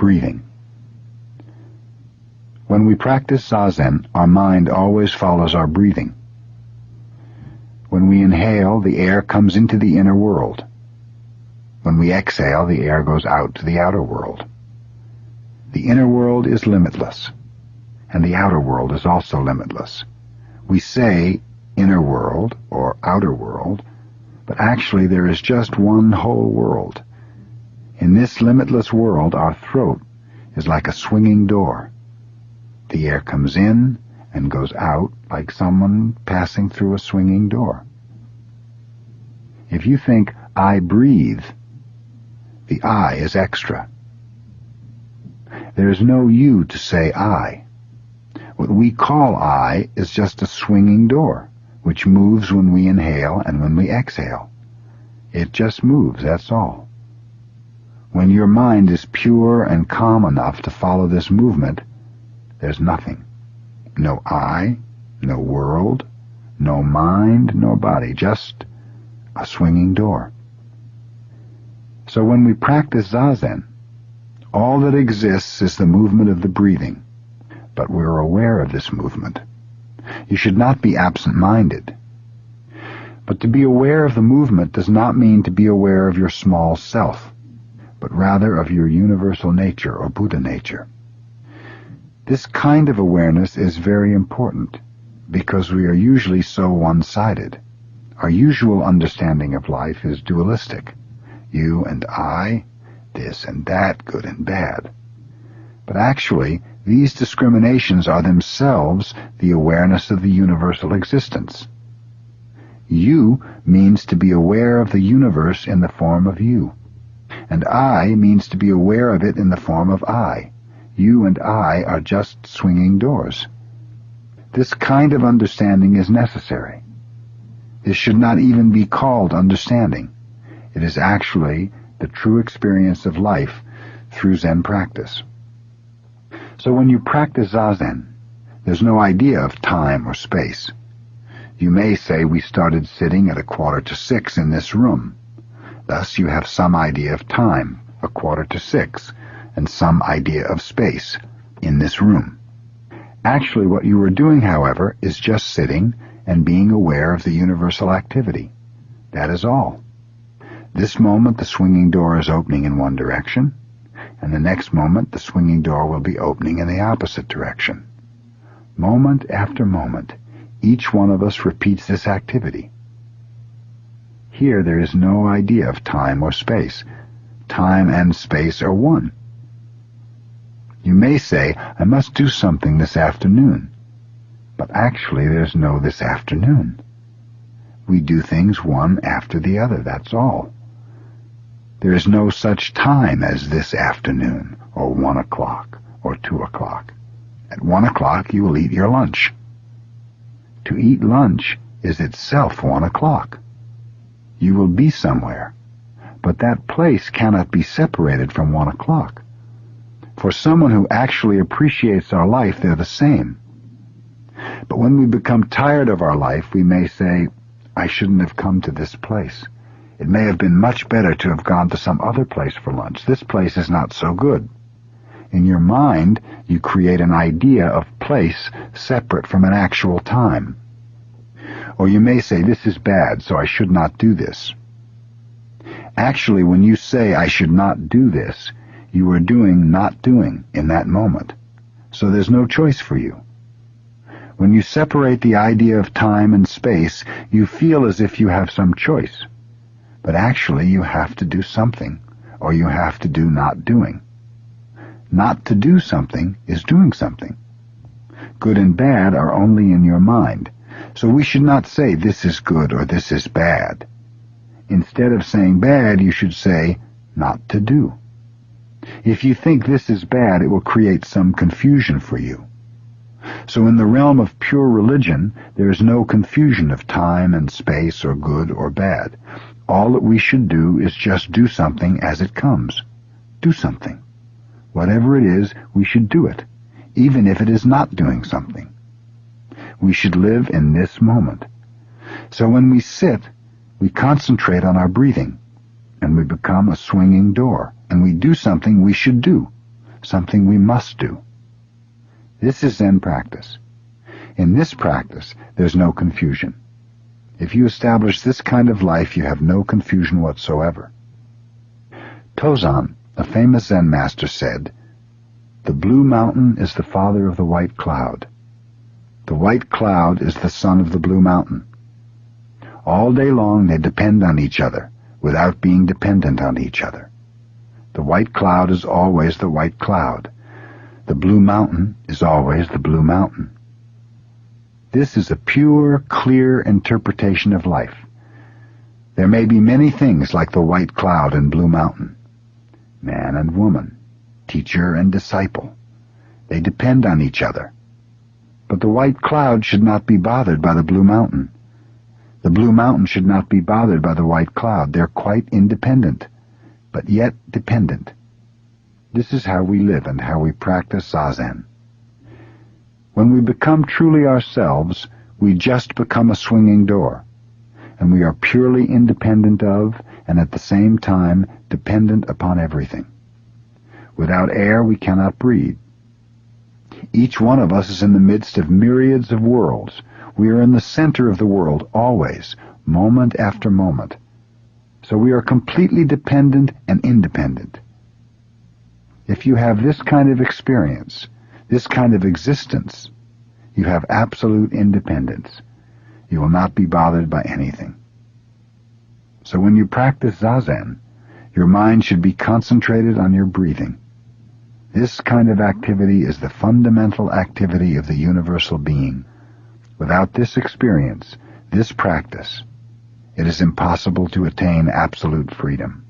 Breathing. When we practice Zazen, our mind always follows our breathing. When we inhale, the air comes into the inner world. When we exhale, the air goes out to the outer world. The inner world is limitless, and the outer world is also limitless. We say inner world or outer world, but actually there is just one whole world. In this limitless world, our throat is like a swinging door. The air comes in and goes out like someone passing through a swinging door. If you think, I breathe, the I is extra. There is no you to say I. What we call I is just a swinging door, which moves when we inhale and when we exhale. It just moves, that's all. When your mind is pure and calm enough to follow this movement, there's nothing. No I, no world, no mind, no body, just a swinging door. So when we practice Zazen, all that exists is the movement of the breathing, but we're aware of this movement. You should not be absent-minded. But to be aware of the movement does not mean to be aware of your small self, but rather of your universal nature or Buddha nature. This kind of awareness is very important because we are usually so one-sided. Our usual understanding of life is dualistic. You and I, this and that, good and bad. But actually, these discriminations are themselves the awareness of the universal existence. You means to be aware of the universe in the form of you, and I means to be aware of it in the form of I. You and I are just swinging doors. This kind of understanding is necessary. This should not even be called understanding. It is actually the true experience of life through Zen practice. So when you practice Zazen, there's no idea of time or space. You may say we started sitting at 5:45 in this room. Thus you have some idea of time, 5:45, and some idea of space in this room. Actually, what you are doing, however, is just sitting and being aware of the universal activity. That is all. This moment the swinging door is opening in one direction, and the next moment the swinging door will be opening in the opposite direction. Moment after moment, each one of us repeats this activity. Here there is no idea of time or space. Time and space are one. You may say, I must do something this afternoon. But actually there's no this afternoon. We do things one after the other, that's all. There is no such time as this afternoon, or 1 o'clock, or 2 o'clock. At 1 o'clock you will eat your lunch. To eat lunch is itself 1 o'clock. You will be somewhere, but that place cannot be separated from 1 o'clock. For someone who actually appreciates our life, they're the same. But when we become tired of our life, we may say, I shouldn't have come to this place. It may have been much better to have gone to some other place for lunch. This place is not so good. In your mind, you create an idea of place separate from an actual time. Or you may say, this is bad, so I should not do this. Actually, when you say, I should not do this, you are doing not doing in that moment. So there's no choice for you. When you separate the idea of time and space, you feel as if you have some choice. But actually you have to do something, or you have to do not doing. Not to do something is doing something. Good and bad are only in your mind, so we should not say this is good or this is bad. Instead of saying bad, you should say not to do. If you think this is bad, it will create some confusion for you. So in the realm of pure religion, there is no confusion of time and space or good or bad. All that we should do is just do something as it comes. Do something. Whatever it is, we should do it, even if it is not doing something. We should live in this moment. So when we sit, we concentrate on our breathing, and we become a swinging door, and we do something we should do, something we must do. This is Zen practice. In this practice, there's no confusion. If you establish this kind of life, you have no confusion whatsoever. Tozan, a famous Zen master, said, "The blue mountain is the father of the white cloud. The white cloud is the son of the blue mountain. All day long they depend on each other, without being dependent on each other. The white cloud is always the white cloud. The blue mountain is always the blue mountain." This is a pure, clear interpretation of life. There may be many things like the white cloud and blue mountain. Man and woman, teacher and disciple. They depend on each other. But the white cloud should not be bothered by the blue mountain. The blue mountain should not be bothered by the white cloud. They're quite independent, but yet dependent. This is how we live and how we practice Zazen. When we become truly ourselves, we just become a swinging door, and we are purely independent of, and at the same time dependent upon everything. Without air we cannot breathe. Each one of us is in the midst of myriads of worlds. We are in the center of the world always, moment after moment. So we are completely dependent and independent. If you have this kind of experience, this kind of existence, you have absolute independence. You will not be bothered by anything. So when you practice Zazen, your mind should be concentrated on your breathing. This kind of activity is the fundamental activity of the universal being. Without this experience, this practice, it is impossible to attain absolute freedom.